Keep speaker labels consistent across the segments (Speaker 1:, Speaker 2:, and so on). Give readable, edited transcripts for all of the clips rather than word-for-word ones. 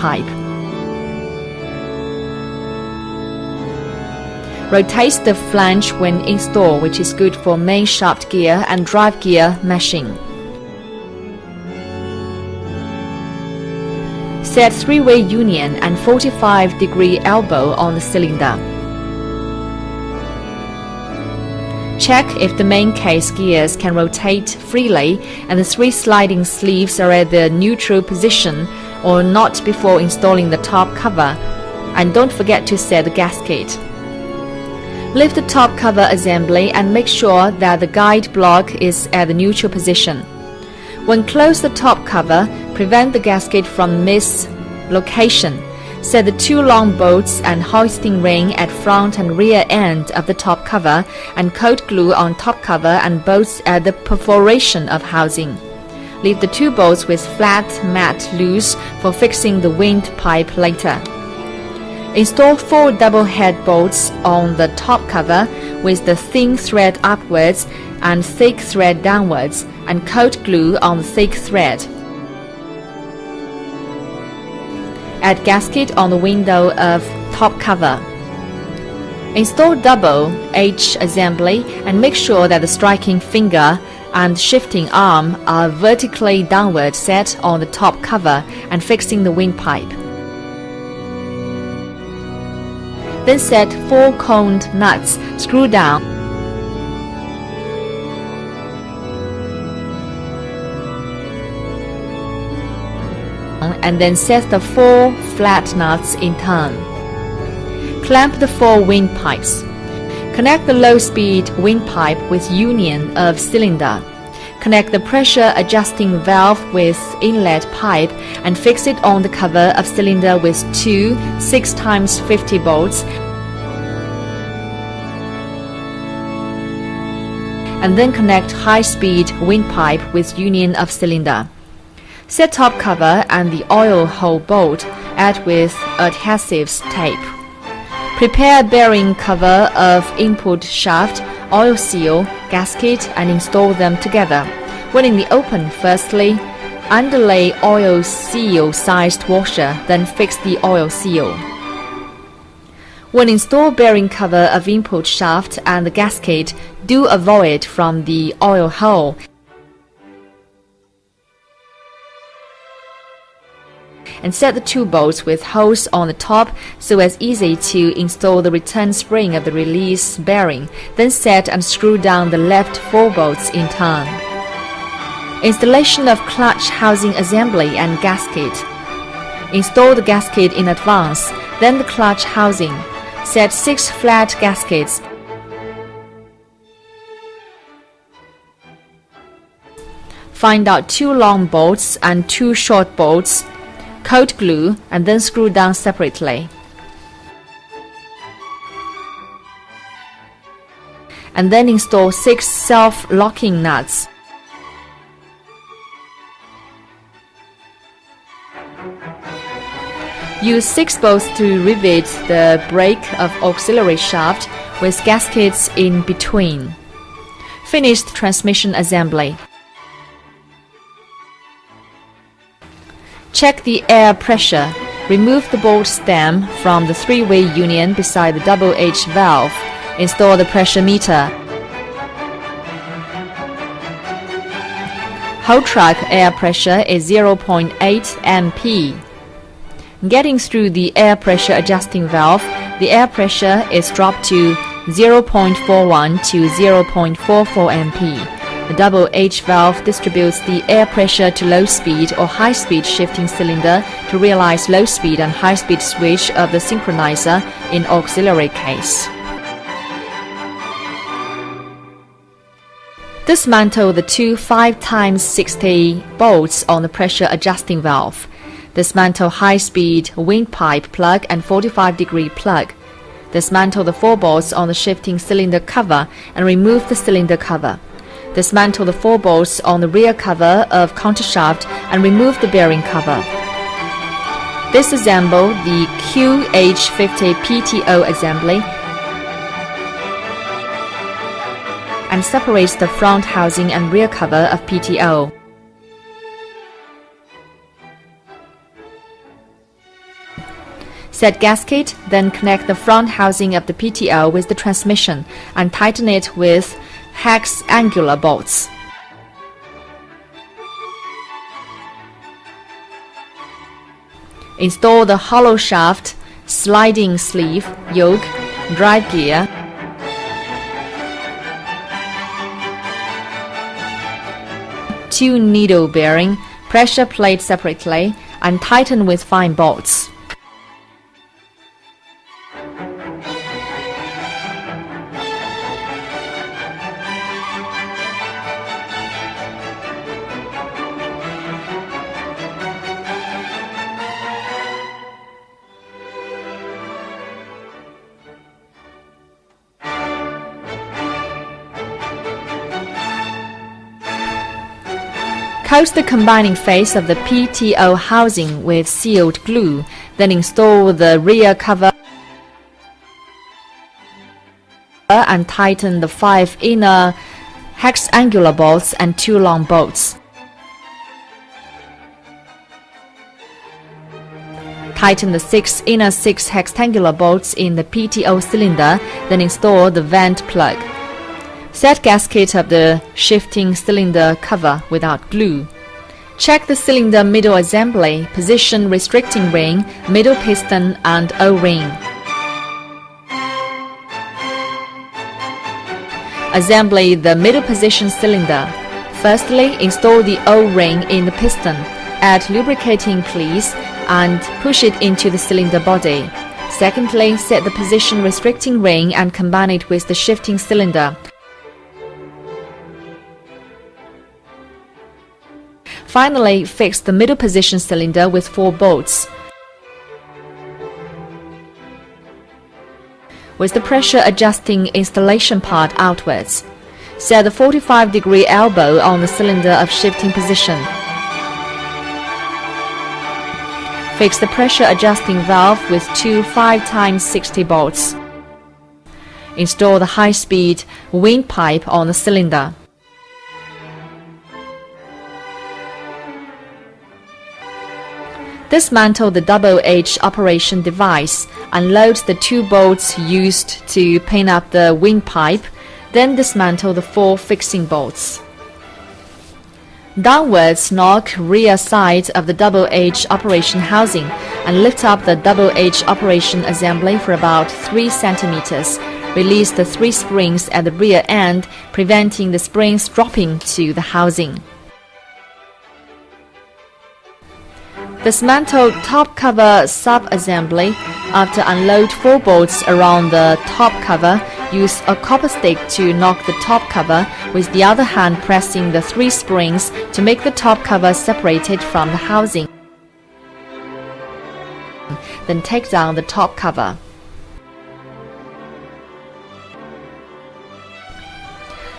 Speaker 1: pipe. Rotate the flange when installed, which is good for main shaft gear and drive gear meshing. Set 3-way union and 45-degree elbow on the cylinder. Check if the main case gears can rotate freely and the 3 sliding sleeves are at the neutral position or not before installing the top cover, and don't forget to set the gasket. Lift the top cover assembly and make sure that the guide block is at the neutral position. When close the top cover, prevent the gasket from mislocation. Set the 2 long bolts and hoisting ring at front and rear end of the top cover and coat glue on top cover and bolts at the perforation of housing. Leave the 2 bolts with flat mat loose for fixing the windpipe later. Install 4 double head bolts on the top cover with the thin thread upwards and thick thread downwards, and coat glue on the thick thread. Add gasket on the window of top cover. Install double H assembly and make sure that the striking finger and shifting arm are vertically downward set on the top cover and fixing the windpipe. Then set 4 coned nuts, screw down, and then set the 4 flat nuts in turn. Clamp the 4 windpipes. Connect the low-speed windpipe with union of cylinder. Connect the pressure adjusting valve with inlet pipe and fix it on the cover of cylinder with 2 6x50 bolts, and then connect high-speed windpipe with union of cylinder. Set top cover and the oil hole bolt, add with adhesives tape. Prepare bearing cover of input shaft, oil seal, gasket, and install them together. When in the open, firstly, underlay oil seal sized washer, then fix the oil seal. When install bearing cover of input shaft and the gasket, do avoid from the oil hole and set the 2 bolts with holes on the top so as easy to install the return spring of the release bearing. Then set and screw down the left 4 bolts in turn. Installation of clutch housing assembly and gasket. Install the gasket in advance, then the clutch housing. Set 6 flat gaskets. Find out 2 long bolts and 2 short bolts. Coat glue and then screw down separately. And then install 6 self-locking nuts. Use 6 bolts to rivet the brake of auxiliary shaft with gaskets in between. Finish the transmission assembly. Check the air pressure. Remove the bolt stem from the 3-way union beside the double H valve. Install the pressure meter. Whole truck air pressure is 0.8 MP. Getting through the air pressure adjusting valve, the air pressure is dropped to 0.41 to 0.44 MP. The double H valve distributes the air pressure to low-speed or high-speed shifting cylinder to realize low-speed and high-speed switch of the synchronizer in auxiliary case. Dismantle the 2 5x60 bolts on the pressure adjusting valve. Dismantle high-speed windpipe plug and 45-degree plug. Dismantle the 4 bolts on the shifting cylinder cover and remove the cylinder cover. Dismantle the 4 bolts on the rear cover of countershaft and remove the bearing cover. Disassemble the QH50 PTO assembly and separate the front housing and rear cover of PTO. Set gasket, then connect the front housing of the PTO with the transmission and tighten it with hex angular bolts. Install the hollow shaft, sliding sleeve, yoke, drive gear, two needle bearing, pressure plate separately, and tighten with fine bolts. Coat the combining face of the PTO housing with sealed glue, then install the rear cover and tighten the 5 inner hex angular bolts and 2 long bolts. Tighten the 6 inner 6 hexangular bolts in the PTO cylinder, then install the vent plug. Set gasket of the shifting cylinder cover without glue. Check the cylinder middle assembly, position restricting ring, middle piston and O-ring. Assembly the middle position cylinder. Firstly, install the O-ring in the piston. Add lubricating grease and push it into the cylinder body. Secondly, set the position restricting ring and combine it with the shifting cylinder. Finally, fix the middle position cylinder with 4 bolts. With the pressure adjusting installation part outwards. Set the 45-degree elbow on the cylinder of shifting position. Fix the pressure adjusting valve with 2 5x60 bolts. Install the high-speed windpipe on the cylinder. Dismantle the double H operation device, unload the 2 bolts used to pin up the windpipe, then dismantle the 4 fixing bolts. Downwards knock rear side of the double H operation housing and lift up the double H operation assembly for about 3 cm. Release the 3 springs at the rear end, preventing the springs dropping to the housing. Dismantle top cover sub-assembly. After unload 4 bolts around the top cover, use a copper stick to knock the top cover, with the other hand pressing the 3 springs to make the top cover separated from the housing. Then take down the top cover.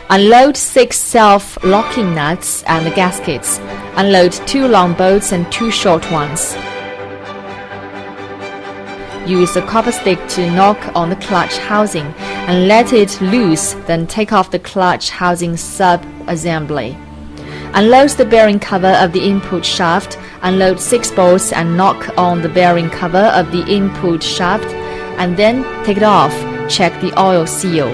Speaker 1: Unload 6 self-locking nuts and the gaskets. Unload 2 long bolts and 2 short ones. Use a copper stick to knock on the clutch housing and let it loose, then take off the clutch housing sub-assembly. Unload the bearing cover of the input shaft. Unload 6 bolts and knock on the bearing cover of the input shaft, and then take it off. Check the oil seal.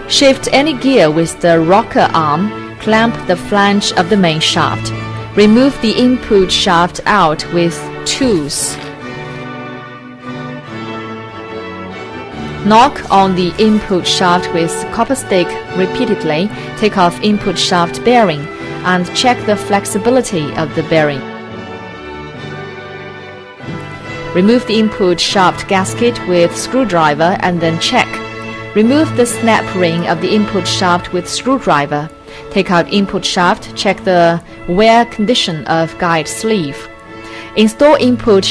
Speaker 1: Shift any gear with the rocker arm. Clamp the flange of the main shaft. Remove the input shaft out with tools. Knock on the input shaft with copper stick repeatedly. Take off input shaft bearing and check the flexibility of the bearing. Remove the input shaft gasket with screwdriver and then check. Remove the snap ring of the input shaft with screwdriver. Take out input shaft, check the wear condition of guide sleeve. Install input